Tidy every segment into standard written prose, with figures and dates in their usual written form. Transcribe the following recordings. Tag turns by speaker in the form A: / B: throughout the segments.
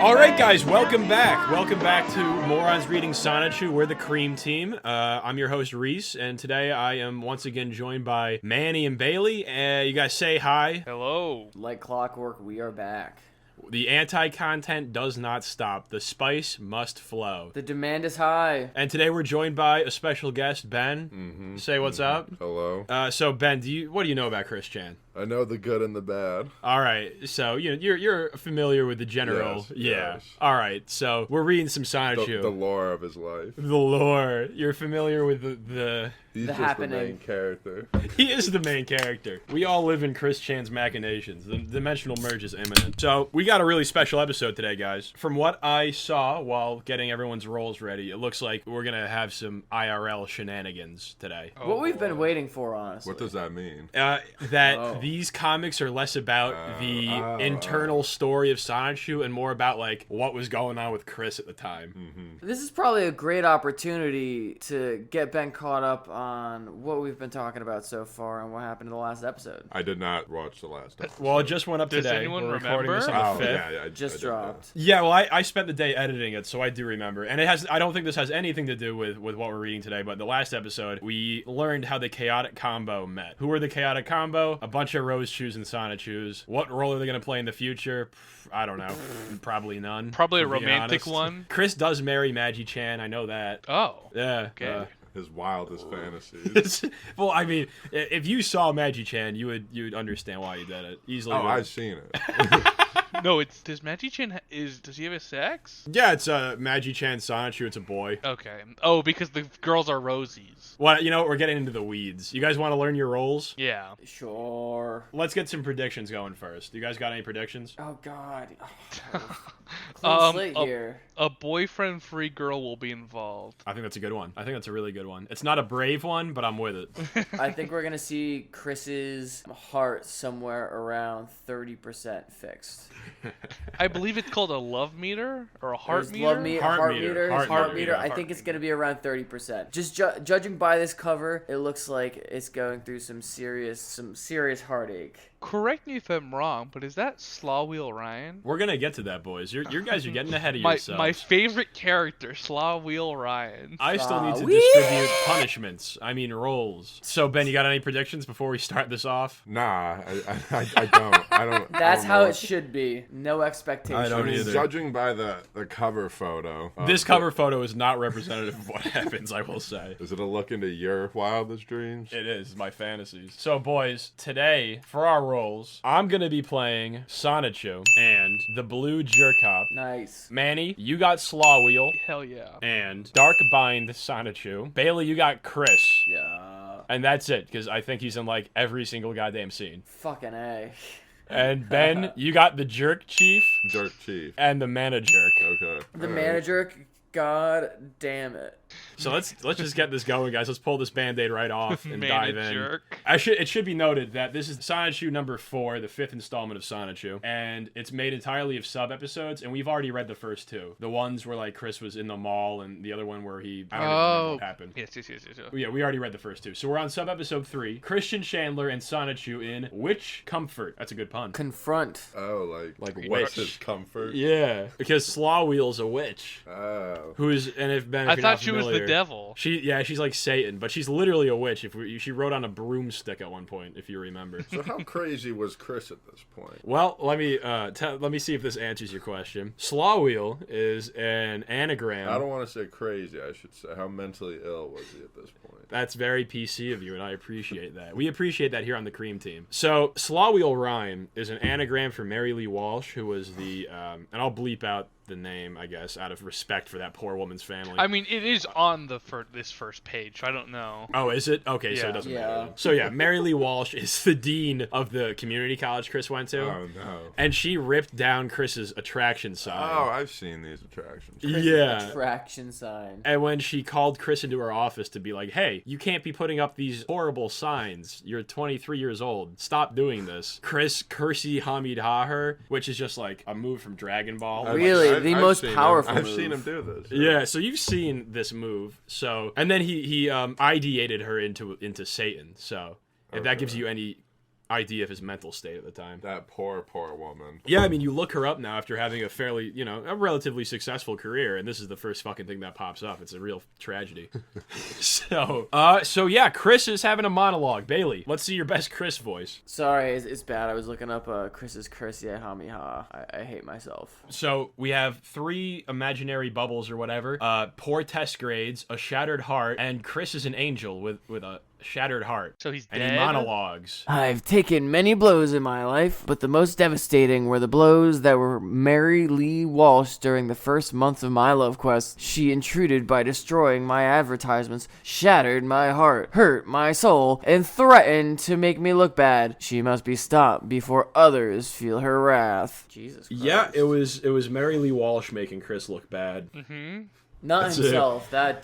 A: All right, guys, welcome back. Welcome back to Morons reading Sonichu. We're the cream team. I'm your host, Reece, and today I am once again joined by Manny and Bailey. You guys say hi.
B: Hello.
C: Like clockwork, we are back.
A: The anti-content does not stop. The spice must flow.
C: The demand is high.
A: And today we're joined by a special guest, Ben. Say what's up.
D: Hello.
A: So Ben, what do you know about Chris Chan?
D: I know the good and the bad.
A: All right, so you're familiar with the general,
D: Yes.
A: All right, so we're reading some Sonichu.
D: The lore of his life.
A: The lore. You're familiar with the
D: He's
C: The
D: just
C: happening.
D: the main character.
A: He is the main character. We all live in Chris Chan's machinations. The dimensional merge is imminent. So we got a really special episode today, guys. From what I saw while getting everyone's roles ready, it looks like we're gonna have some IRL shenanigans today.
C: What we've been waiting for, honestly.
D: What does that mean?
A: That these comics are less about the internal story of Sonichu and more about like what was going on with Chris at the time.
C: This is probably a great opportunity to get Ben caught up on what we've been talking about so far and what happened in the last episode.
D: I did not watch the last episode.
A: Well, it just went up
B: Does
A: today.
B: anyone
A: We're recording this
B: remember?
A: on the 5th.
D: Yeah, I
C: Just
D: did
C: dropped.
A: Yeah, well, I spent the day editing it, so I do remember. And I don't think this has anything to do with what we're reading today, but the last episode, we learned how the chaotic combo met. Who were the chaotic combo? A bunch of Rose Chews and Sonichus. What role are they going to play in the future? I don't know. Probably none.
B: Probably a
A: to be
B: romantic
A: honest.
B: one.
A: Chris does marry Magi-Chan, I know that.
B: Oh.
A: Yeah.
B: Okay.
D: His wildest fantasies.
A: Well, I mean, if you saw Magi-Chan, you'd understand why he did it. Easily.
D: Oh,
A: would.
D: I've seen it.
B: No, does Magi-Chan does he have a sex?
A: Yeah, it's Magi-Chan Sonichu. It's a boy.
B: Okay. Oh, because the girls are rosies.
A: Well, you know what? We're getting into the weeds. You guys want to learn your roles?
B: Yeah.
C: Sure.
A: Let's get some predictions going first. You guys got any predictions?
C: Oh, God. Clean slate here.
B: A boyfriend-free girl will be involved.
A: I think that's a good one. I think that's a really good one. It's not a brave one, but I'm with it.
C: I think we're going to see Chris's heart somewhere around 30% fixed.
B: I believe it's called a love meter or a heart
C: His
B: meter.
C: love meter,
A: Heart
C: heart
A: meter,
C: meter,
A: heart
C: his heart
A: meter,
C: meter.
A: yeah,
C: I
A: heart
C: think it's going to be around 30%. Just judging by this cover, it looks like it's going through some serious heartache.
B: Correct me if I'm wrong, but is that Slaw Wheel Ryan?
A: We're gonna get to that, boys. You guys are getting ahead of
B: My
A: yourselves.
B: favorite character, Slaw Wheel Ryan.
A: I still need to
C: Whee!
A: distribute punishments. I mean roles. So Ben, you got any predictions before we start this off?
D: Nah, I don't. I don't.
C: That's
D: I don't
C: how
D: know.
C: it should be. No expectations.
A: I don't
D: I mean,
A: either.
D: judging by the cover photo.
A: This cover photo is not representative of what happens, I will say.
D: Is it a look into your wildest dreams?
A: It is my fantasies. So, boys, today for our roles, I'm gonna be playing Sonichu and the Blue Jerkop.
C: Nice.
A: Manny, you got Slaw Wheel
B: Hell yeah.
A: and Darkbind Sonichu. Bailey, you got Chris.
C: Yeah.
A: And that's it, because I think he's in like every single goddamn scene.
C: Fucking A.
A: And Ben, you got the Jerk Chief
D: Jerk Chief.
A: and the Mana Jerk.
D: Okay.
C: The
D: All right.
C: manager, god damn it.
A: So let's just get this going, guys. Let's pull this Band-Aid right off and
B: Mana
A: dive in.
B: Jerk.
A: It should be noted that this is Sonichu number 4, the 5th installment of Sonichu, and it's made entirely of sub-episodes, and we've already read the first 2. The ones where like Chris was in the mall, and the other one where he I don't even remember what happened.
B: Yes.
A: Yeah, we already read the first 2. So we're on sub-episode 3, Christian Chandler and Sonichu in Witch Comfort. That's a good pun.
C: Confront.
D: Oh, like
A: witch.
D: what's his comfort?
A: Yeah, because Slaw Wheel's a witch.
D: Oh.
A: Who's, and if Ben, if
B: I
A: you're
B: thought
A: not
B: she was the
A: familiar,
B: devil.
A: She's like Satan, but she's literally a witch. She rode on a broomstick at one point, if you remember.
D: So how crazy was Chris at this point?
A: Well, let me see if this answers your question. Slaw Wheel is an anagram.
D: I don't want to say crazy. I should say how mentally ill was he at this point?
A: That's very PC of you, and I appreciate that. We appreciate that here on the Cream Team. So, Slaw Wheel Rhyme is an anagram for Mary Lee Walsh, who was the, and I'll bleep out the name, I guess, out of respect for that poor woman's family.
B: I mean, it is on this first page, so I don't know.
A: Oh, is it? Okay, so it
B: Yeah.
A: doesn't
C: Yeah.
A: matter. So yeah, Mary Lee Walsh is the dean of the community college Chris went to.
D: Oh no.
A: And she ripped down Chris's attraction sign.
D: Oh, I've seen these attractions.
A: Yeah.
C: Attraction sign.
A: And when she called Chris into her office to be like, hey, you can't be putting up these horrible signs. You're 23 years old. Stop doing this. Chris Kursi Hamid Ha her, which is just like a move from Dragon Ball.
C: Really? The most
D: seen
C: powerful
D: I've
C: move.
D: seen him do this.
A: Yeah, so you've seen this move. So, and then he ideated her into Satan. So, if that gives you any idea of his mental state at the time.
D: That poor woman.
A: Yeah, I mean, you look her up now after having a fairly, a relatively successful career, and this is the first fucking thing that pops up. It's a real tragedy. So yeah, Chris is having a monologue. Bailey, let's see your best Chris voice.
C: Sorry, it's bad. I was looking up Chris's Chris, yeah, hami ha. I hate myself.
A: So we have 3 imaginary bubbles or whatever, poor test grades, a shattered heart, and Chris is an angel with a shattered heart.
B: So he's
A: and
B: dead?
A: he monologues.
C: I've taken many blows in my life, but the most devastating were the blows that were Mary Lee Walsh during the first month of my love quest. She intruded by destroying my advertisements, shattered my heart, hurt my soul, and threatened to make me look bad. She must be stopped before others feel her wrath. Jesus Christ.
A: Yeah, it was Mary Lee Walsh making Chris look bad.
B: Mm-hmm.
C: Not
A: That's
C: himself. That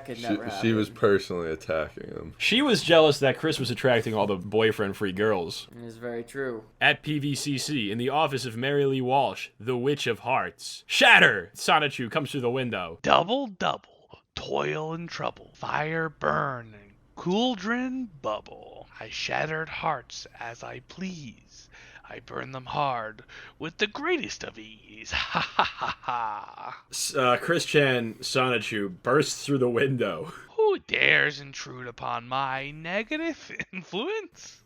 C: could never happen.
D: She was personally attacking him.
A: She was jealous that Chris was attracting all the boyfriend-free girls.
C: It is very true.
A: At PVCC, in the office of Mary Lee Walsh, the Witch of Hearts. Shatter! Sonichu comes through the window.
B: Double, toil and trouble, fire burn and cauldron bubble. I shattered hearts as I please. I burn them hard with the greatest of ease. Ha ha ha ha.
A: Chris Chan Sonichu bursts through the window.
B: Who dares intrude upon my negative influence?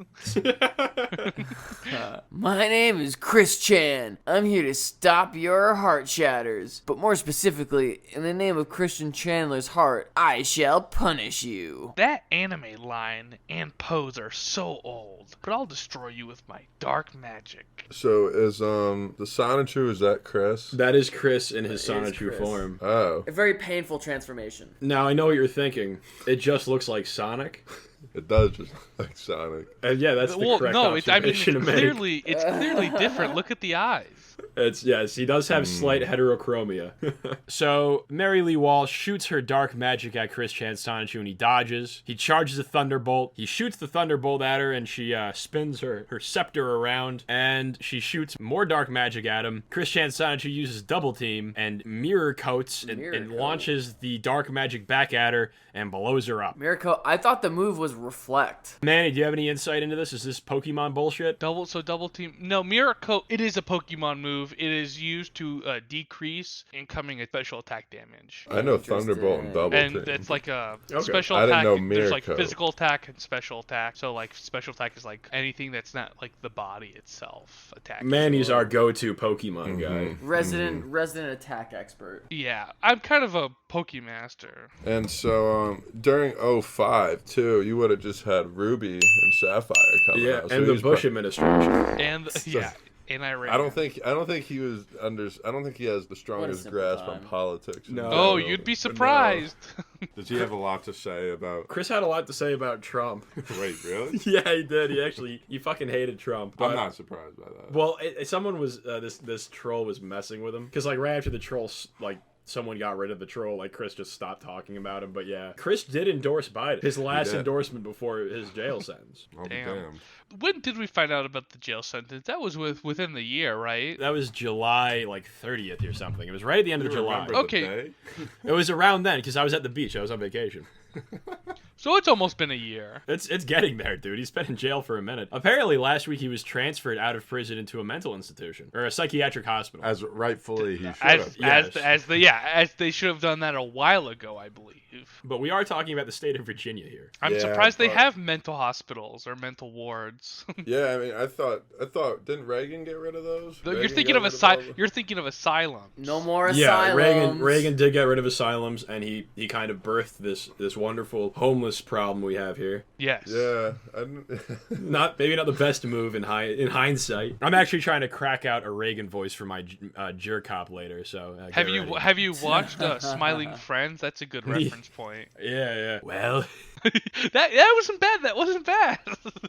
C: My name is Chris Chan. I'm here to stop your heart shatters. But more specifically, in the name of Christian Chandler's heart, I shall punish you.
B: That anime line and pose are so old, but I'll destroy you with my dark magic.
D: So is the Sonichu, is that Chris?
A: That is Chris in his
C: That is
A: Sonichu
C: Chris.
A: form.
D: Oh.
C: A very painful transformation.
A: Now, I know what you're thinking. It just looks like Sonic.
D: It does just look like Sonic.
A: And yeah, that's the correct observation to make.
B: It's clearly different. Look at the eyes.
A: Yes, he does have slight heterochromia. So, Mary Lee Walsh shoots her dark magic at Chris Chan Sonichu and he dodges. He charges a thunderbolt. He shoots the thunderbolt at her and she spins her scepter around and she shoots more dark magic at him. Chris Chan Sonichu uses double team and mirror coats and launches the dark magic back at her and blows her up.
C: Mirko, I thought the move was reflect.
A: Manny, do you have any insight into this? Is this Pokemon bullshit?
B: Double team. No, Mirror Coat, it is a Pokemon move. It is used to decrease incoming special attack damage.
D: I know Thunderbolt and Double
B: And
D: Team.
B: it's like a
A: Okay.
B: special
D: I didn't
B: attack.
D: know
B: There's
D: Mirror
B: like
D: Coat.
B: physical attack and special attack. So like special attack is like anything that's not like the body itself attacking.
A: Manny's our go-to Pokemon guy.
C: Resident attack expert.
B: Yeah, I'm kind of a Pokemaster.
D: And so during 05 too, you would have just had Ruby and Sapphire coming
A: Yeah,
D: out. So
A: and
D: he
A: the
D: was
A: Bush
D: pro-
A: administration.
B: And yeah, and I ran.
D: I don't think he was under. I don't think he has the strongest
C: simple
D: grasp
C: time.
D: on politics. in
A: No.
B: Oh,
D: general.
B: you'd be surprised.
D: Does he have a lot to say about?
A: Chris had a lot to say about Trump.
D: Wait, really?
A: Yeah, he did. He fucking hated Trump.
D: I'm
A: But,
D: not surprised by that.
A: well, someone was this troll was messing with him because like right after the troll someone got rid of the troll, like Chris just stopped talking about him. But yeah, Chris did endorse Biden. His last
D: did.
A: endorsement before his jail sentence.
D: I'll be
B: Damn.
D: damned.
B: When did we find out about the jail sentence? That was within the year, right?
A: That was July like 30th or something. It was right at the end of
D: You
A: July.
D: remember the
B: Okay.
D: day?
A: It was around then because I was at the beach. I was on vacation.
B: So it's almost been a year.
A: It's getting there, dude. He's been in jail for a minute. Apparently, last week he was transferred out of prison into a mental institution or a psychiatric hospital.
D: As rightfully he should
B: As
D: have.
B: as they should have done that a while ago, I believe.
A: But we are talking about the state of Virginia here.
B: I'm
D: Yeah,
B: surprised they
D: but-
B: have mental hospitals or mental wards.
D: Yeah, I mean, I thought, didn't Reagan get rid of those?
B: You're
D: Reagan
B: thinking
D: got
B: of
D: rid all the-
B: You're thinking of asylums.
C: No more
A: Yeah,
C: asylums.
A: Reagan did get rid of asylums, and he kind of birthed this wonderful homeless problem we have here.
B: Yes.
D: Yeah,
A: Maybe not the best move in hindsight. I'm actually trying to crack out a Reagan voice for my jerk cop later. So get
B: Have
A: ready.
B: you watched Smiling Friends? That's a good reference point.
A: Yeah. Well.
B: that wasn't bad. That wasn't bad.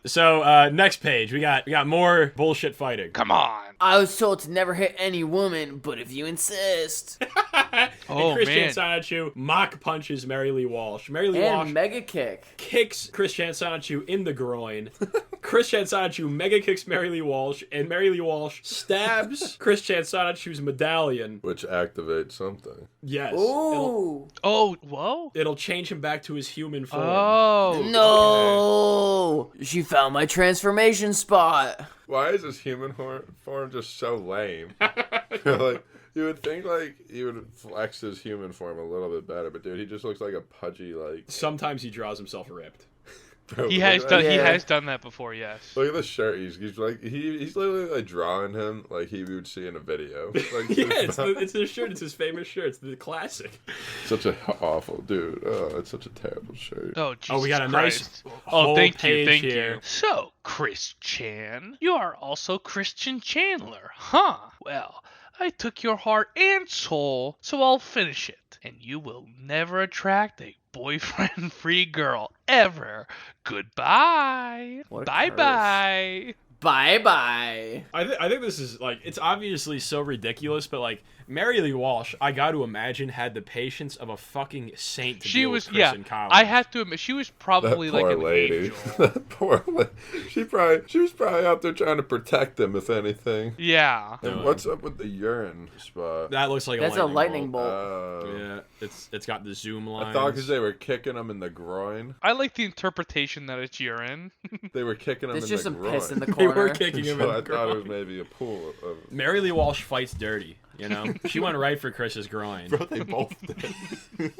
A: So next page, we got more bullshit fighting.
B: Come on.
C: I was told to never hit any woman, but if you insist.
B: Oh,
A: and Chris
B: man.
A: Sonichu mock punches Mary Lee Walsh. Mary Lee
C: And
A: Walsh
C: mega kick.
A: kicks Chris Sonichu in the groin. Chris Sonichu mega kicks Mary Lee Walsh, and Mary Lee Walsh stabs Chris Sonichu's medallion.
D: Which activates something.
A: Yes.
C: Ooh.
B: Oh, whoa.
A: It'll change him back to his human form.
B: Oh.
C: No! She found my transformation spot.
D: Why is his human form just so lame? Like, you would think, like, he would flex his human form a little bit better, but dude, he just looks like a pudgy, like...
A: Sometimes he draws himself ripped.
D: Bro,
B: He
D: look
B: has
D: at
B: done.
D: that.
B: He
C: Yeah.
B: has done that before. Yes.
D: Look at the shirt. He's like he's literally like drawing him like he would see in a video. Like,
A: Yeah, it's his shirt. It's his famous shirt. It's the classic.
D: such a awful dude. Oh, it's such a terrible shirt.
B: Oh, Jesus
A: We got a
B: Christ.
A: nice
B: Oh,
A: whole
B: thank you,
A: page
B: thank
A: here.
B: you. So, Chris Chan, you are also Christian Chandler, huh? Well, I took your heart and soul, so I'll finish it. And you will never attract a boyfriend-free girl ever. Goodbye.
C: What a
B: Bye-bye.
C: Bye-bye.
A: I think this is like, it's obviously so ridiculous, but like Mary Lee Walsh, I got to imagine, had the patience of a fucking saint to
B: She
A: deal
B: was,
A: with Chris in college.
B: I have to admit, she was
D: That
B: probably like
D: poor
B: an
D: lady.
B: angel.
D: That poor lady. She was probably out there trying to protect him, if anything.
B: Yeah.
D: And what's up with the urine spot?
A: That looks like
C: That's
A: a
C: a
A: lightning
C: lightning
A: bolt.
C: bolt.
A: Yeah, it's got the zoom lines.
D: I thought because they were kicking him in the groin.
B: I like the interpretation that it's urine.
D: They were kicking him
C: There's
D: in
C: just
D: the
C: some
D: groin.
C: piss in the
A: They were
C: corner.
A: kicking him
D: So
A: in
D: I
A: the
D: thought it was
A: groin.
D: maybe a pool of...
A: Mary Lee Walsh fights dirty, you know? She went right for Chris's groin.
D: Bro, they both did.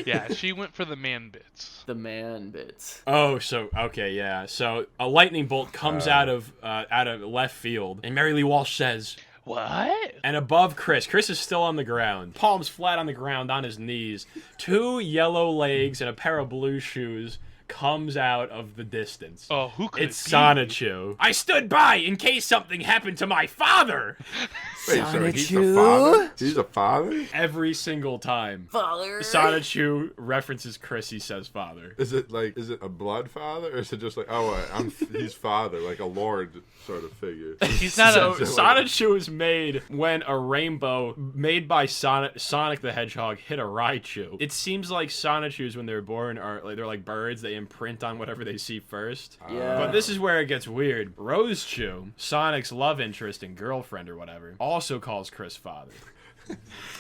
B: Yeah, she went for the man bits.
C: The man bits.
A: Oh, so okay, yeah. So a lightning bolt comes out of left field, and Mary Lee Walsh says,
B: What?
A: and above Chris is still on the ground, palms flat on the ground on his knees, 2 yellow legs and a pair of blue shoes comes out of the distance.
B: Oh, who could
A: It's
B: it be?
A: Sonichu. I stood by in case something happened to my father.
D: Wait, so he's the
C: Sonichu?
D: father? He's the father?
A: Every single time
C: Father.
A: Sonichu references Chris, he says father.
D: Is it a blood father, or is it just like, he's father, like a lord sort of figure?
B: He's not
A: So
B: a.
A: Sonichu is made when a rainbow made by Sonic the Hedgehog hit a Raichu. It seems like Sonichus when they're born are like they're like birds. They imprint on whatever they see first.
C: Yeah.
A: But this is where it gets weird. Rose Chew, Sonic's love interest and girlfriend or whatever, also calls Chris father.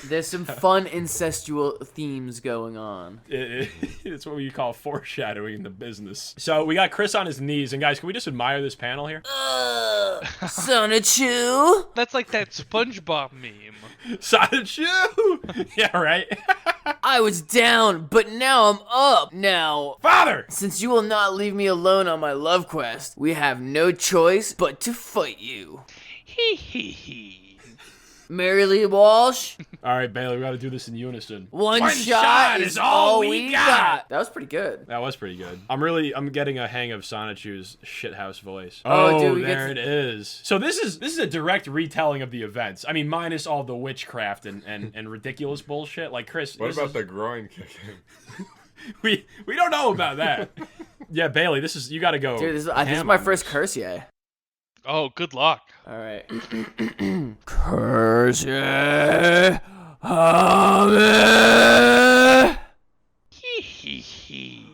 C: There's some fun incestual themes going on.
A: It's what we call foreshadowing in the business. So we got Chris on his knees, and guys, can we just admire this panel here?
C: Sonichu?
B: That's like that SpongeBob meme.
A: Sonichu! Yeah, right?
C: I was down, but now I'm up. Now,
A: Father!
C: since you will not leave me alone on my love quest, we have no choice but to fight you.
B: Hee hee hee.
C: Mary Lee Walsh,
A: All right, Bailey, we got to do this in unison.
C: one
A: One
C: shot is all we got. That was pretty good.
A: That was pretty good. I'm getting a hang of Sonichu's shithouse voice.
C: Oh,
A: Oh,
C: dude, we
A: there
C: get
A: it is. So this is a direct retelling of the events. I mean, minus all the witchcraft and ridiculous bullshit. Like Chris,
D: What
A: this
D: about
A: is-
D: the groin kicking?
A: we don't know about that. Yeah, Bailey, you got to go.
C: Dude, this is
A: ham
C: my
A: on
C: first
A: this.
C: curse yet.
B: Oh, good luck.
C: All right. Curse Hame.
B: Hee hee hee.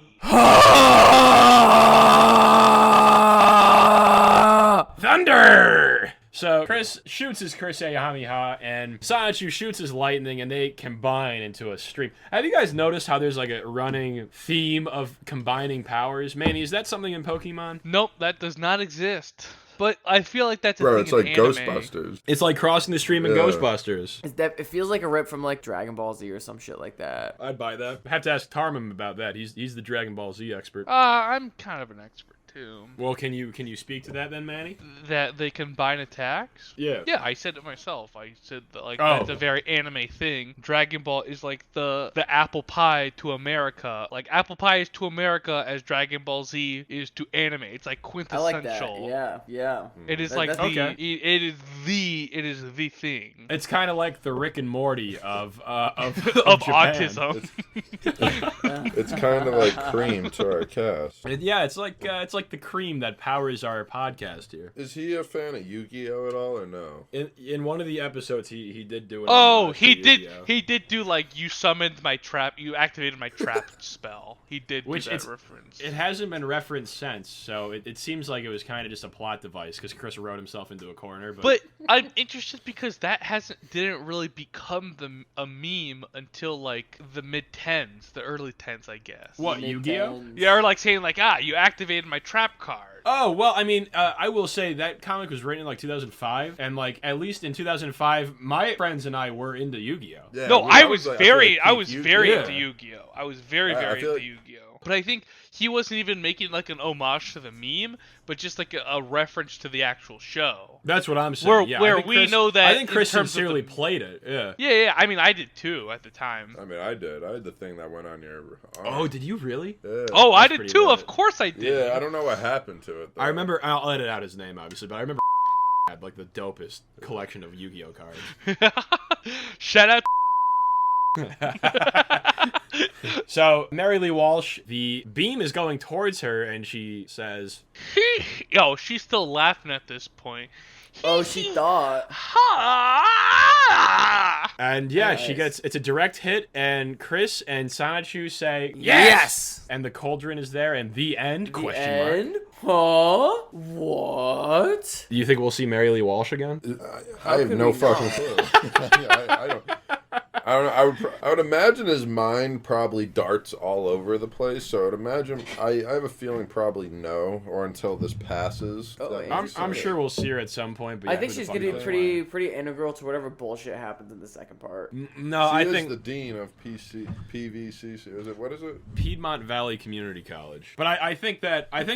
A: Thunder! So Chris shoots his Kurseyahamihah, and Sonichu shoots his lightning, and they combine into a stream. Have you guys noticed how there's like a running theme of combining powers? Manny, is that something in Pokemon?
B: Nope, that does not exist. But I feel like that's a
D: Bro,
B: thing
D: it's like
B: in anime.
D: Ghostbusters.
A: It's like crossing the stream in
D: Yeah.
A: Ghostbusters.
C: It feels like a rip from like Dragon Ball Z or some shit like that.
A: I'd buy that. I have to ask Tarmum about that. He's the Dragon Ball Z expert.
B: I'm kind of an expert too.
A: Well, can you speak to that then, Manny?
B: That they combine attacks?
A: Yeah.
B: Yeah, I said it myself. I said that like
A: Oh.
B: that's a very anime thing. Dragon Ball is like the apple pie to America. Like apple pie is to America as Dragon Ball Z is to anime. It's like
C: I
B: quintessential.
C: like that. Yeah, yeah.
B: It is
C: That-
B: like
C: that's-
B: the
A: Okay.
B: it is the thing
A: It's kind of like the Rick and Morty of
B: of
A: Japan.
B: autism.
D: It's kind of like cream to our cast.
A: Yeah, it's like like the cream that powers our podcast here.
D: Is he a fan of Yu-Gi-Oh at all or no?
A: In one of the episodes, he did do it.
B: Oh, he did. He did do like you summoned my trap. You activated my trap spell. He did do that reference.
A: It hasn't been referenced since, so it seems like it was kind of just a plot device because Chris wrote himself into a corner.
B: But I'm interested because that didn't really become a meme until like the mid-10s, the early 10s, I guess.
A: What, Yu-Gi-Oh?
B: Yeah, or like saying like, you activated my trap card.
A: Oh, well, I mean, I will say that comic was written in like 2005, and like at least in 2005, my friends and I were into Yu-Gi-Oh.
D: Yeah,
B: no, I was very
D: into
B: Yu-Gi-Oh. I was very into Yu-Gi-Oh. But I think he wasn't even making like an homage to the meme, but just like a reference to the actual show.
A: That's what I'm saying.
B: Where we know that
A: I think Chris sincerely played it. Yeah.
B: Yeah. I mean, I did too at the time.
D: I mean, I did. I had the thing that went on your arm.
A: Oh, did you really?
D: Yeah.
B: Oh, I did too. Of course I did.
D: Yeah, I don't know what happened to it, though.
A: I remember. I'll edit out his name, obviously, but I remember had like the dopest collection of Yu-Gi-Oh cards.
B: Shout out.
A: So Mary Lee Walsh, the beam is going towards her, and she says,
B: "Yo, she's still laughing at this point."
C: Oh, she thought.
A: And yeah,
C: Nice.
A: she gets, it's a direct hit, and Chris and Sonichu say,
C: Yes!
A: And the cauldron is there, and the end,
C: The
A: question mark.
C: end? Huh? What?
A: Do you think we'll see Mary Lee Walsh again?
D: I have
C: could
D: no
C: we
D: fucking clue. I don't. I would imagine his mind probably darts all over the place. So I would imagine. I have a feeling probably no, or until this passes.
C: Oh,
D: that
C: yeah.
D: we see
A: I'm
D: it.
A: sure we'll see her at some point. But
C: I
A: yeah,
C: think
A: who the
C: she's
A: fuck
C: gonna be
A: knows?
C: pretty integral to whatever bullshit happens in the second part.
A: No,
D: She
A: I
D: is
A: think
D: the dean of PVCC. Is it? What is it?
A: Piedmont Valley Community College. But I think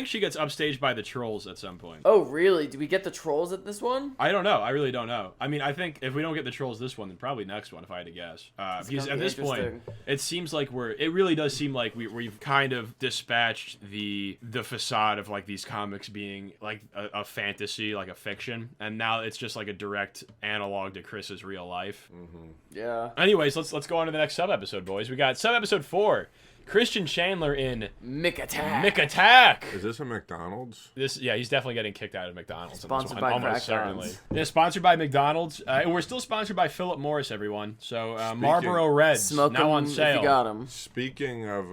A: she gets upstaged by the trolls at some point.
C: Oh, really? Do we get the trolls at this one?
A: I don't know. I really don't know. I mean, I think if we don't get the trolls this one, then probably next one, if I had to guess. Because at this point, it seems like it really does seem like we've kind of dispatched the facade of like these comics being like a fantasy, like a fiction, and now it's just like a direct analog to Chris's real life.
D: Mm-hmm.
C: Yeah.
A: Anyways, let's go on to the next sub-episode, boys. We got sub-episode 4. Christian Chandler in
C: Mick Attack.
A: Mick Attack.
D: Is this a McDonald's?
A: He's definitely getting kicked out of McDonald's.
C: Sponsored
A: in this
C: by
A: one, almost
C: Crack
A: certainly.
C: Guns.
A: Yeah, sponsored by McDonald's. And we're still sponsored by Philip Morris, everyone. So Marlboro Reds
C: Smoke
A: now on
C: 'em
A: sale.
C: if you got 'em.
D: Speaking of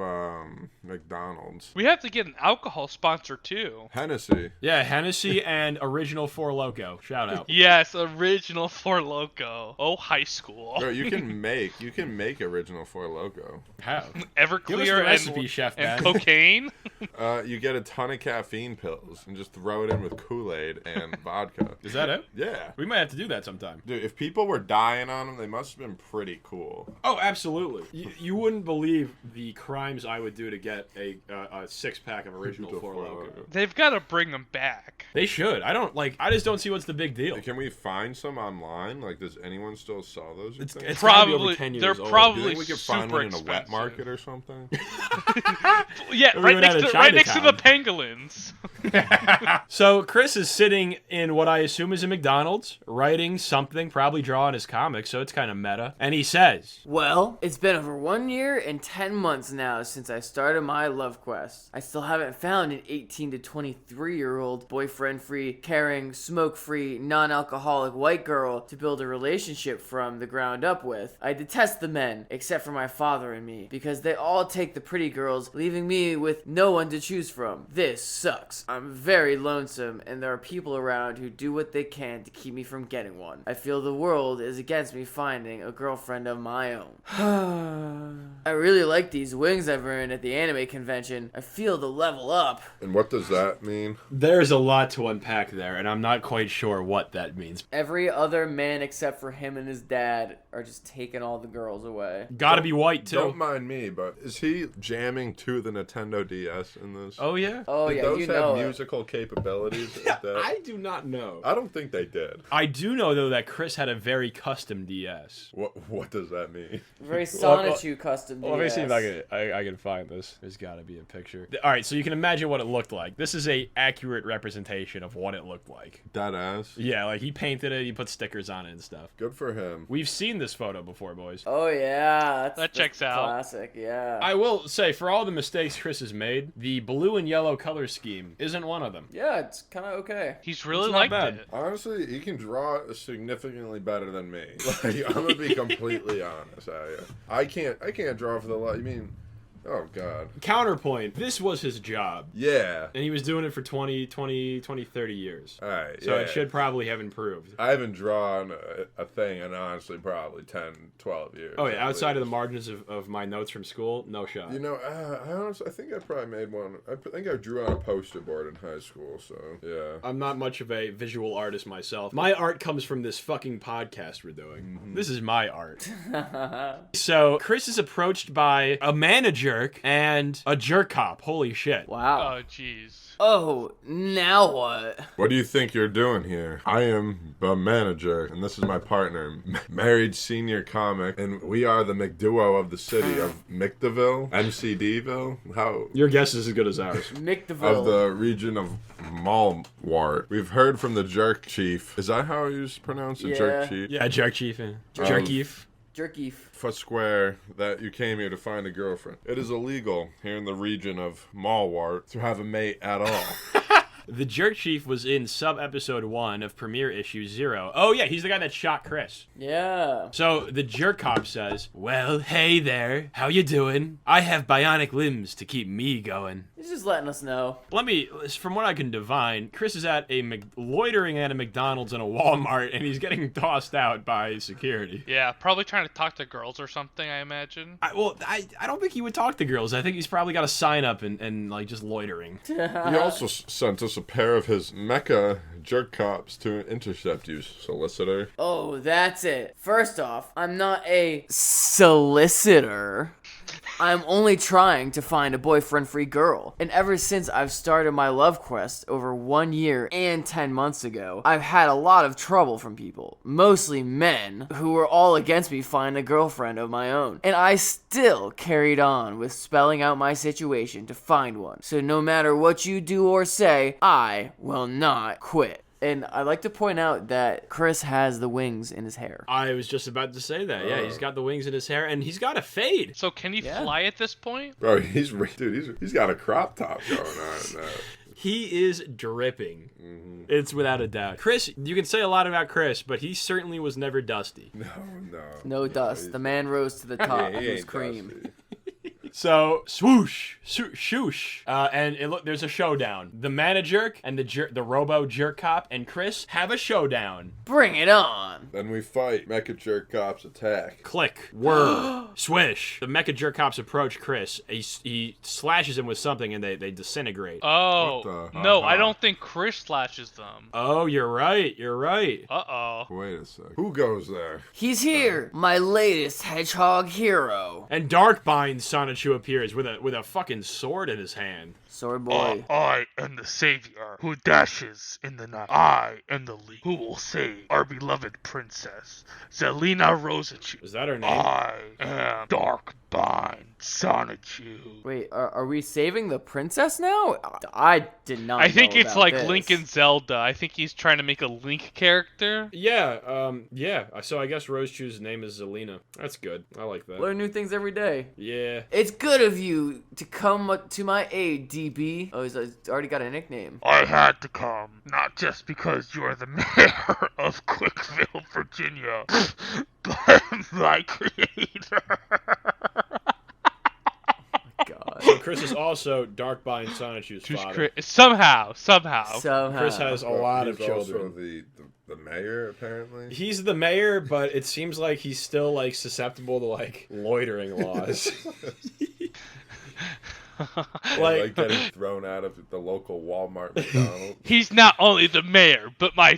D: McDonald's,
B: We have to get an alcohol sponsor too.
D: Hennessy.
A: Yeah, Hennessy and Original Four Loko. Shout out.
B: Yes, original Four Loco. Oh, high school.
D: Bro, you can make original Four Loco.
A: How? Give us
B: Everclear
A: the recipe, Chef
B: and
A: Ben.
B: cocaine.
D: You get a ton of caffeine pills and just throw it in with Kool-Aid and vodka.
A: Is that it?
D: Yeah.
A: We might have to do that sometime.
D: Dude, if people were dying on them, they must have been pretty cool.
A: Oh, absolutely. You wouldn't believe the crimes I would do to get a 6-pack of Original Four Loko.
B: They've got to bring them back.
A: They should. I just don't see what's the big deal.
D: Can we find some online? Like, does anyone still sell those? you think?
A: It's gotta be over
B: Probably,
A: 10 years
B: they're
A: old.
D: Do you
B: probably
D: think we could find
B: super
D: one in a
B: expensive.
D: wet market or something?
B: Yeah,
A: We
B: right
A: went
B: next
A: out
B: to
A: of
B: right next to the
A: Chinatown.
B: pangolins.
A: So Chris is sitting in what I assume is a McDonald's, writing something, probably drawing his comic, so it's kind of meta. And he says,
C: Well, it's been over 1 year and 10 months now since I started my love quest. I still haven't found an 18 to 23-year-old boyfriend-free, caring, smoke-free, non-alcoholic white girl to build a relationship from the ground up with. I detest the men, except for my father and me, because they all take the pretty girls, leaving me with no one to choose from. This sucks. I'm very lonesome, and there are people around who do what they can to keep me from getting one. I feel the world is against me finding a girlfriend of my own. I really like these wings I've earned at the anime convention. I feel the level up.
D: And what does that mean?
A: there's a lot to unpack there, and I'm not quite sure what that means.
C: Every other man except for him and his dad are just taking all the girls away.
A: Gotta be white, too.
D: Don't mind me, but is he jamming to the Nintendo DS in this?
A: Oh, yeah?
C: Oh,
D: Did
C: yeah,
D: those
C: you
D: have
C: know it.
D: musical capabilities? Like that?
A: I do not know.
D: I don't think they did.
A: I do know, though, that Chris had a very custom DS.
D: What does that mean?
C: Very Sonichu custom DS.
A: Let me see if I can find this. There's gotta be a picture. All right, so you can imagine what it looked like. This is a accurate representation of what it looked like.
D: That ass.
A: Yeah, like he painted it, he put stickers on it and stuff.
D: Good for him.
A: We've seen this photo before, boys.
C: Oh yeah,
B: That checks out.
C: Classic, yeah.
A: I will say, for all the mistakes Chris has made, the blue and yellow color scheme isn't one of them.
C: Yeah, it's kind of okay.
B: He's really
A: It's not
B: liked
A: bad.
B: it.
D: Honestly, he can draw significantly better than me. Like, I'm gonna be completely honest. I can't draw for the life. I mean, oh god.
A: Counterpoint, this was his job.
D: Yeah.
A: And he was doing it for 20, 30 years.
D: All right.
A: So
D: yeah.
A: it should probably have improved.
D: I haven't drawn a thing in honestly probably 10, 12 years.
A: Oh yeah, outside of the margins of my notes from school, no shot.
D: You know, I think I probably made one. I think I drew on a poster board in high school, so yeah.
A: I'm not much of a visual artist myself. My art comes from this fucking podcast we're doing.
D: Mm-hmm.
A: This is my art. So Chris is approached by a manager and a jerk cop. Holy shit.
C: Wow.
B: Oh, jeez.
C: Oh, now what?
D: What do you think you're doing here? I am the manager, and this is my partner, married senior comic, and we are the McDuo of the city of McDeville, MCDville. How?
A: Your guess is as good as ours.
C: McDeville.
D: Of the region of Malwart. We've heard from the jerk chief. Is that how you pronounce it?
C: Yeah.
D: Jerk chief?
A: Yeah, jerk chief. Jerk chief.
C: Jerky.
D: Foot square that you came here to find a girlfriend. It is illegal here in the region of Malwart to have a mate at all.
A: The jerk chief was in sub-episode 1 of premiere issue 0. Oh yeah, he's the guy that shot Chris.
C: Yeah.
A: So the jerk cop says, "Well, hey there, how you doing? I have bionic limbs to keep me going."
C: He's just letting us know.
A: From what I can divine, Chris is loitering at a McDonald's and a Walmart, and he's getting tossed out by security.
B: Yeah, probably trying to talk to girls or something, I imagine.
A: I don't think he would talk to girls. I think he's probably got a sign up and like just loitering.
D: He also sent us a pair of his mecha jerk cops to intercept you, solicitor.
C: Oh, that's it. First off, I'm not a solicitor. I'm only trying to find a boyfriend-free girl. And ever since I've started my love quest over 1 year and 10 months ago, I've had a lot of trouble from people, mostly men, who were all against me finding a girlfriend of my own. And I still carried on with spelling out my situation to find one. So no matter what you do or say, I will not quit. And I'd like to point out that Chris has the wings in his hair.
A: I was just about to say that. Yeah, he's got the wings in his hair, and he's got a fade.
B: So can he fly at this point?
D: Bro, he's got a crop top going on now.
A: He is dripping. Mm-hmm. It's without a doubt. Chris, you can say a lot about Chris, but he certainly was never dusty.
C: No dust. The man rose to the top.
D: He
C: He was
D: ain't
C: cream.
D: dusty.
A: So swoosh, shoosh, and look, there's a showdown. The manager and the robo jerk cop and Chris have a showdown.
C: Bring it on.
D: Then we fight. Mecha jerk cops attack.
A: Click, whir, swish. The mecha jerk cops approach Chris. He slashes him with something, and they disintegrate.
B: Oh, no, I don't think Chris slashes them.
A: Oh, you're right.
B: Uh-oh.
D: Wait a sec. Who goes there?
C: He's here, my latest hedgehog hero.
A: And Darkbind Sonichu appears with a fucking sword in his hand.
C: Sword boy.
B: I am the savior who dashes in the night. I am the lead who will save our beloved princess, Zelina Rosachu.
A: Is that her name?
B: I am Darkbind Sonichu.
C: Wait, are we saving the princess now? I did not
B: I think
C: know
B: it's
C: about
B: like
C: this.
B: Link and Zelda. I think he's trying to make a Link character.
A: Yeah, yeah. So I guess Rosechu's name is Zelina. That's good. I like that.
C: Learn new things every day.
A: Yeah.
C: It's good of you to come to my aid, DB. Oh, he's already got a nickname.
B: I had to come, not just because you're the mayor of Quickville, Virginia, but my creator.
C: God.
A: So Chris is also Darkbind Sonichu's father.
B: Somehow.
A: Chris has a lot of
D: He's
A: children.
D: also the mayor, apparently.
A: He's the mayor, but it seems like he's still like susceptible to like loitering laws.
D: like getting thrown out of the local Walmart McDonald.
B: He's not only the mayor, but my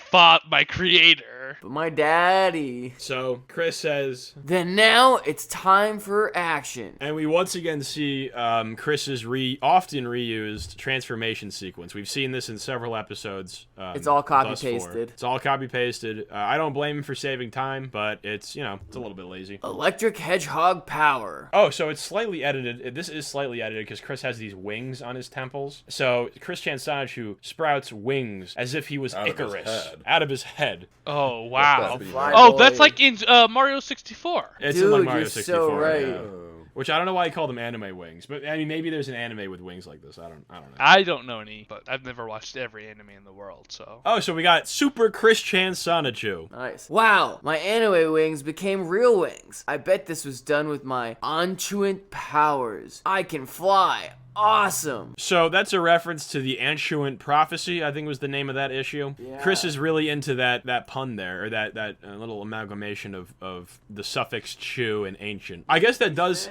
B: creator.
C: But my daddy.
A: So Chris says,
C: Then now it's time for action.
A: and we once again see Chris's often reused transformation sequence. We've seen this in several episodes.
C: It's all
A: thus
C: copy-pasted.
A: far. It's all copy-pasted. I don't blame him for saving time, but it's, it's a little bit lazy.
C: Electric hedgehog power.
A: Oh, so it's slightly edited. This is slightly edited because Chris has these wings on his temples. So Christian Sonichu sprouts wings as if he was Icarus out of his head.
B: Oh, wow.
C: Fly
B: Oh,
C: boy.
B: that's like in Mario 64.
A: It's
C: Dude,
A: in like Mario
C: you're
A: 64.
C: so right.
A: Yeah. Which I don't know why he called them anime wings, but I mean maybe there's an anime with wings like this. I don't know.
B: I don't know any, but I've never watched every anime in the world, so.
A: Oh, so we got Super Christian Sonichu.
C: Nice. Wow, my anime wings became real wings. I bet this was done with my Anchuant powers. I can fly. Awesome.
A: So that's a reference to the Anshuant Prophecy, I think was the name of that issue.
C: Yeah.
A: Chris is really into that pun there, or that little amalgamation of the suffix "chu" and "ancient." I guess that does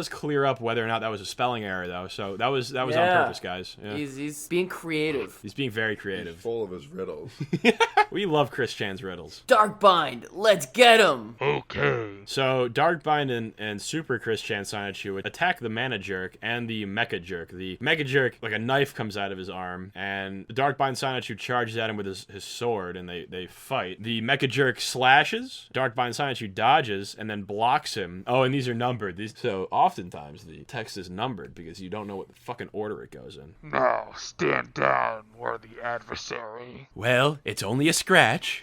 A: clear up whether or not that was a spelling error, though. So that was on purpose, guys. Yeah.
C: He's being creative.
A: He's being very creative.
D: He's full of his riddles.
A: We love Chris Chan's riddles.
C: Darkbind, let's get him.
B: Okay.
A: So Darkbind and Super Chris Chan Sonichu attack the Mana Jerk and the Mecha Jerk. The Mecha Jerk, like a knife comes out of his arm, and Darkbind Sonichu charges at him with his sword, and they fight. The Mecha Jerk slashes, Darkbind Sonichu dodges, and then blocks him. Oh, and these are numbered. So oftentimes the text is numbered because you don't know what the fucking order it goes in.
B: Now stand down, worthy adversary.
A: Well, it's only a scratch.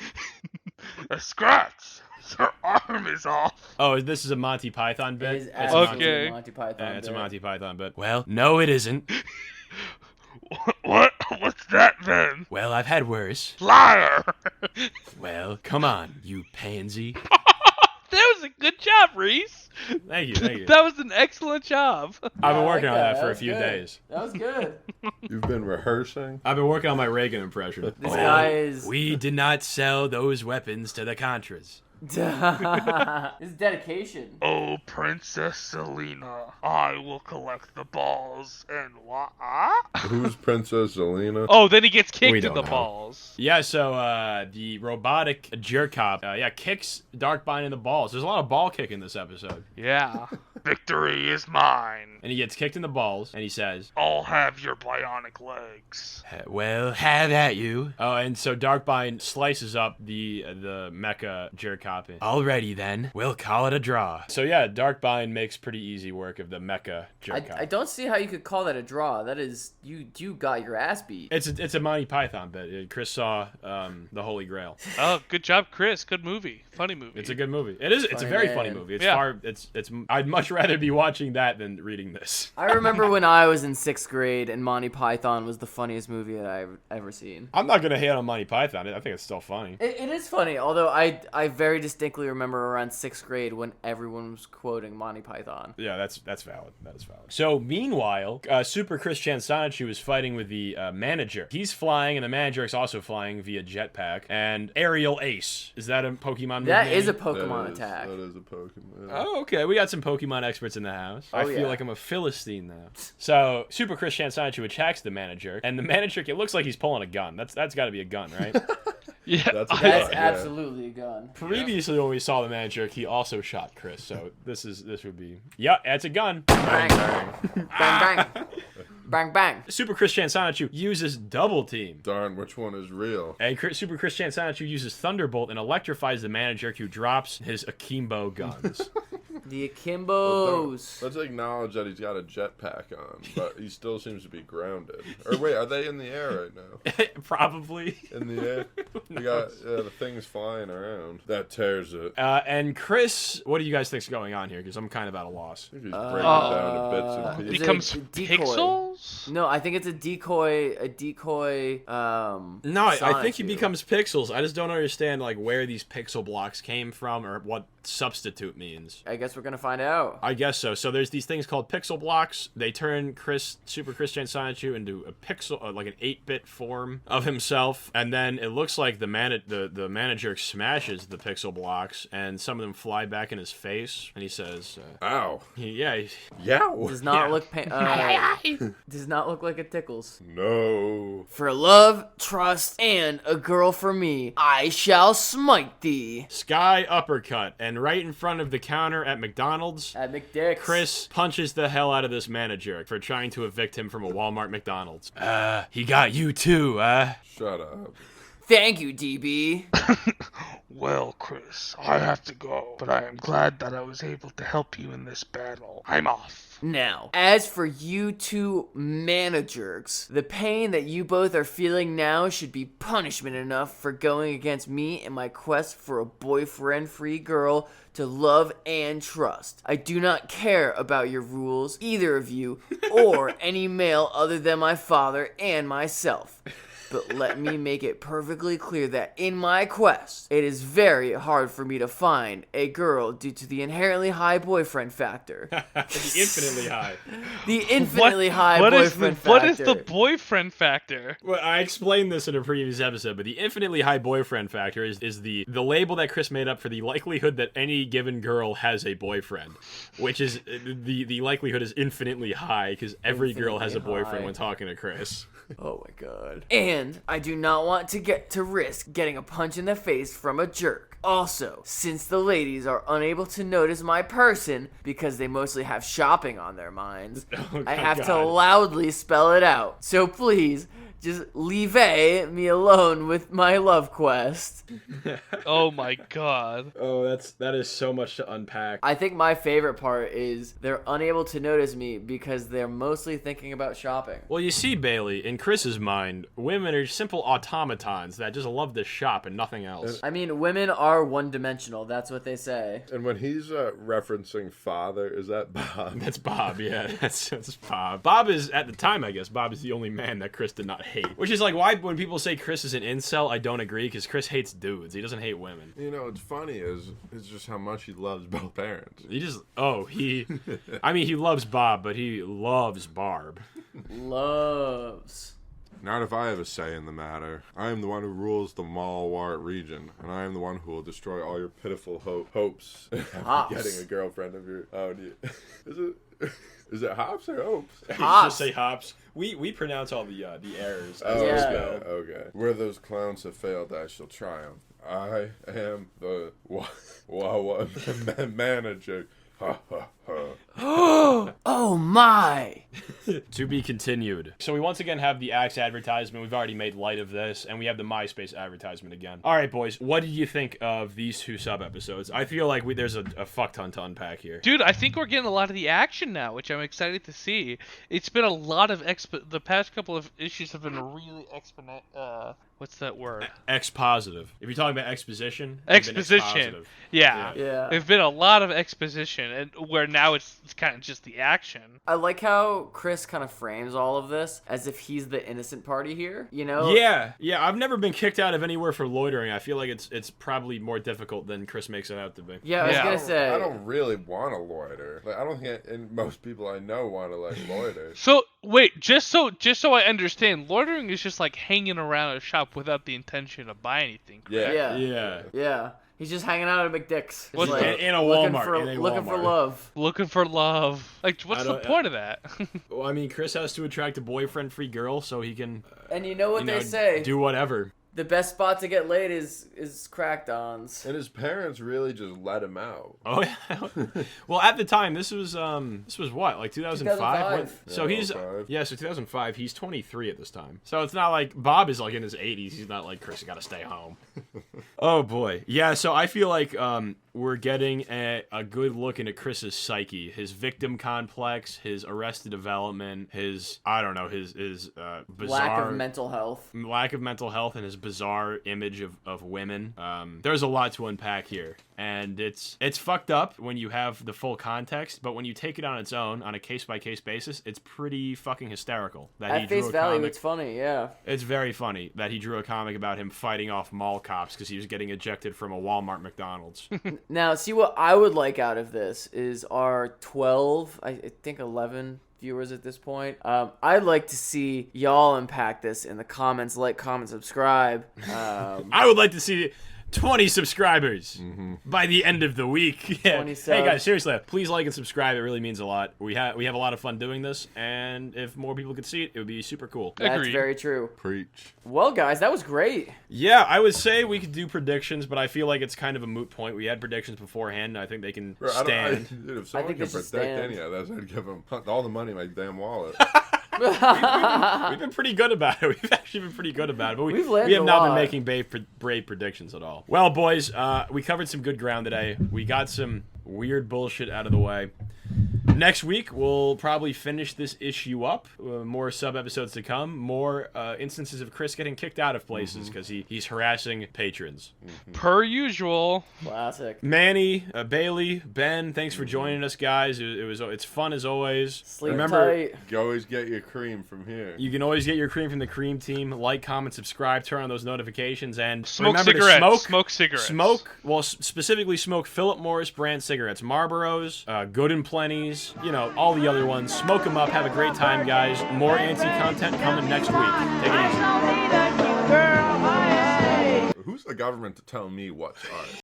B: A scratch. Your arm is off.
A: Oh, this is a Monty Python bit?
C: It is
A: It's
C: absolutely
B: Okay.
C: a Monty Python.
A: Yeah, it's a
C: bit.
A: Monty Python bit. Well, no, it isn't.
B: What? What's that then?
A: Well, I've had worse.
B: Liar.
A: Well, come on, you pansy.
B: That was a good job, Reece.
A: Thank you.
B: That was an excellent job.
A: I've
C: Yeah,
A: been
C: I
A: working
C: like
A: on that for a
C: was
A: few
C: good.
A: days.
C: That was good.
D: You've been rehearsing?
A: I've been working on my Reagan impression.
C: This guy is.
A: We did not sell those weapons to the Contras.
C: His dedication.
B: Oh, Princess Selena, I will collect the balls and what?
D: Who's Princess Zelina?
B: Oh, then he gets
A: We
B: kicked in
A: don't
B: the
A: know.
B: balls.
A: Yeah, so the robotic jerk cop, kicks Darkbind in the balls. There's a lot of ball kicking this episode.
B: Yeah. Victory is mine.
A: And he gets kicked in the balls, and he says,
B: I'll have your bionic legs.
A: well, have at you. Oh, and so Darkbind slices up the mecha jerk cop. Alrighty then, we'll call it a draw. So yeah, Darkbind makes pretty easy work of the mecha jerk cop.
C: I don't see how you could call that a draw. That is, you got your ass beat.
A: It's a Monty Python bit. Chris saw the Holy Grail.
B: Oh, good job, Chris. Good movie. Funny movie.
A: It's a good movie. It is. It's a
C: Funny
A: very
C: man.
A: funny movie. It's
B: Yeah.
A: It's. I'd much rather be watching that than reading this.
C: I remember when I was in 6th grade and Monty Python was the funniest movie that I've ever seen.
A: I'm not gonna hate on Monty Python. I think it's still funny.
C: It is funny, although I very distinctly remember around 6th grade when everyone was quoting Monty Python.
A: Yeah, that's valid. That is valid. So meanwhile, Super Christian Sonichu is fighting with the manager. He's flying, and the manager is also flying via jetpack. And Aerial Ace, is that a Pokemon move?
C: That
A: name?
C: is a Pokemon attack.
D: That is a Pokemon.
A: Oh, okay. We got some Pokemon experts in the house. I
C: Oh,
A: feel
C: yeah.
A: like I'm a Philistine now. So Super Christian Sonichu attacks the manager, and the manager, it looks like he's pulling a gun. That's got to be a gun, right?
B: Yeah.
D: That's a
C: That's
D: yeah.
C: absolutely a gun.
A: Previously, when we saw the manager, he also shot Chris. So this would be it's a gun.
C: Bang, bang, bang, bang, bang.
A: Super Christian Sonichu uses Double Team.
D: Darn, which one is real?
A: And Super Christian Sonichu uses Thunderbolt and electrifies the manager, who drops his akimbo guns.
C: The Akimbos.
D: Let's acknowledge that he's got a jetpack on, but he still seems to be grounded. Or wait, are they in the air right now?
A: Probably.
D: In the air? We got the things flying around. That tears it.
A: And Chris, what do you guys think's going on here? Because I'm kind of at a loss.
D: I think he's breaking it down to bits and
C: Is
D: pieces.
C: it
B: Becomes
C: a decoy?
B: pixels?
C: No, I think it's a decoy.
A: No, I think he
C: Sonichu.
A: becomes pixels. I just don't understand like where these pixel blocks came from or what substitute means.
C: I guess we're gonna find out.
A: I guess so. So there's these things called pixel blocks. They turn Super Christian Sonichu into a pixel, like an 8-bit form of himself, and then it looks like the manager smashes the pixel blocks, and some of them fly back in his face, and he says,
D: Ow.
A: "Yeah,
D: Yow.
C: Does not
A: Yeah.
C: look does not look like it tickles.
D: No.
C: For love, trust, and a girl for me, I shall smite thee.
A: Sky uppercut," and right in front of the counter at McDonald's,
C: At McDick's.
A: Chris punches the hell out of this manager for trying to evict him from a Walmart McDonald's. He got you too,
D: Shut up.
C: Thank you, DB.
B: Well, Chris, I have to go, but I am glad that I was able to help you in this battle. I'm off.
C: Now, as for you two managers, the pain that you both are feeling now should be punishment enough for going against me in my quest for a boyfriend-free girl to love and trust. I do not care about your rules, either of you, or any male other than my father and myself. But let me make it perfectly clear that in my quest, it is very hard for me to find a girl due to the inherently high boyfriend factor.
A: The infinitely high.
C: The infinitely high
B: What
C: boyfriend factor.
B: What is the boyfriend factor?
A: Well, I explained this in a previous episode, but the infinitely high boyfriend factor is the label that Chris made up for the likelihood that any given girl has a boyfriend, which is the likelihood is infinitely high because every girl has a boyfriend
C: high.
A: when talking to Chris.
C: Oh my god. And I do not want to risk getting a punch in the face from a jerk. Also, since the ladies are unable to notice my person because they mostly have shopping on their minds, I have to loudly spell it out. So please, just leave me alone with my love quest.
B: Oh my god.
A: Oh, that is so much to unpack.
C: I think my favorite part is they're unable to notice me because they're mostly thinking about shopping.
A: Well, you see, Bailey, in Chris's mind, women are simple automatons that just love to shop and nothing else.
C: I mean, women are one-dimensional. That's what they say.
D: And when he's referencing father, is that Bob?
A: That's Bob, yeah. That's Bob. Bob is, at the time, I guess, Bob is the only man that Chris did not hate. Which is like why when people say Chris is an incel, I don't agree, because Chris hates dudes. He doesn't hate women.
D: You know, what's funny is it's just how much he loves both parents.
A: I mean, he loves Bob, but he loves Barb.
C: Loves.
D: Not if I have a say in the matter. I am the one who rules the Malwart region, and I am the one who will destroy all your pitiful hopes of getting a girlfriend of your... Oh, is it hops or hopes?
C: Hops.
A: Just say hops. We pronounce all the errors.
D: Oh,
C: Yeah.
D: okay. Where those clowns have failed, I shall triumph. I am the manager. Ha ha ha.
C: Oh my!
A: To be continued. So we once again have the Axe advertisement. We've already made light of this, and we have the MySpace advertisement again. All right, boys. What did you think of these two sub-episodes? I feel like there's a fuck ton to unpack here.
B: Dude, I think we're getting a lot of the action now, which I'm excited to see. It's been a lot of the past couple of issues have been really what's that word?
A: Expositive. If you're talking about exposition.
B: Exposition. Yeah. There's been a lot of exposition, and where now it's kind of just the action.
C: I like how Chris kind of frames all of this as if he's the innocent party here, you know?
A: Yeah. I've never been kicked out of anywhere for loitering. I feel like it's probably more difficult than Chris makes it out to be.
C: Yeah, I was gonna say.
D: I don't really want to loiter. Like, I don't think most people I know want to like loiter.
B: So wait, just so I understand, loitering is just like hanging around a shop without the intention to buy anything.
C: Yeah. He's just hanging out at McDick's.
B: What's
C: like,
A: in a Walmart.
C: Looking for love.
B: Looking for love. Like, what's the point of that?
A: Well, I mean, Chris has to attract a boyfriend-free girl so he can.
C: And you know what they say?
A: Do whatever.
C: The best spot to get laid is cracked-ons.
D: And his parents really just let him out.
A: Oh yeah. Well, at the time, this was what, like 2005? So he's 2005. He's 23 at this time. So it's not like Bob is like in his 80s. He's not like Chris. You got to stay home. Oh boy. Yeah. So I feel like we're getting a good look into Chris's psyche, his victim complex, his Arrested Development, his bizarre
C: lack of mental health, and his bizarre image of women. There's a lot to unpack here, and it's fucked up when you have the full context, but when you take it on its own on a case-by-case basis, it's pretty fucking hysterical. At face value, it's funny, yeah.
A: It's very funny that he drew a comic about him fighting off mall cops because he was getting ejected from a Walmart McDonald's.
C: Now, see, what I would like out of this is our 12, I think 11 viewers at this point. I'd like to see y'all unpack this in the comments. Like, comment, subscribe.
A: I would like to see 20 subscribers by the end of the week. Yeah.
C: 20 subs.
A: Hey guys, seriously, please like and subscribe. It really means a lot. We have a lot of fun doing this, and if more people could see it, it would be super cool.
C: That's
B: Agreed.
C: very true.
D: Preach.
C: Well, guys, that was great.
A: Yeah, I would say we could do predictions, but I feel like it's kind of a moot point. We had predictions beforehand, and I think they can stand.
D: Dude, if someone can predict any of this, I'd give them all the money in my damn wallet.
A: We've been pretty good about it. We've actually been pretty good about it. But we
C: landed
A: have
C: a
A: not
C: lot.
A: been making brave predictions at all. Well, boys, we covered some good ground today. We got some weird bullshit out of the way. Next week, we'll probably finish this issue up. More sub-episodes to come. More instances of Chris getting kicked out of places because he's harassing patrons.
B: Per usual.
C: Classic.
A: Manny, Bailey, Ben, thanks for joining us, guys. It's fun as always.
C: Sleep
A: Remember,
C: tight.
D: You always get your cream from here.
A: you can always get your cream from the Cream Team. Like, comment, subscribe, turn on those notifications, and
B: Smoke
A: remember
B: cigarettes.
A: to
B: Smoke cigarettes.
A: Specifically smoke Philip Morris brand cigarettes, Marlboros, Good and Plenty's, all the other ones. Smoke them up. Have a great time, guys. More anti-content coming next week. Take it easy.
D: Who's the government to tell me what's art?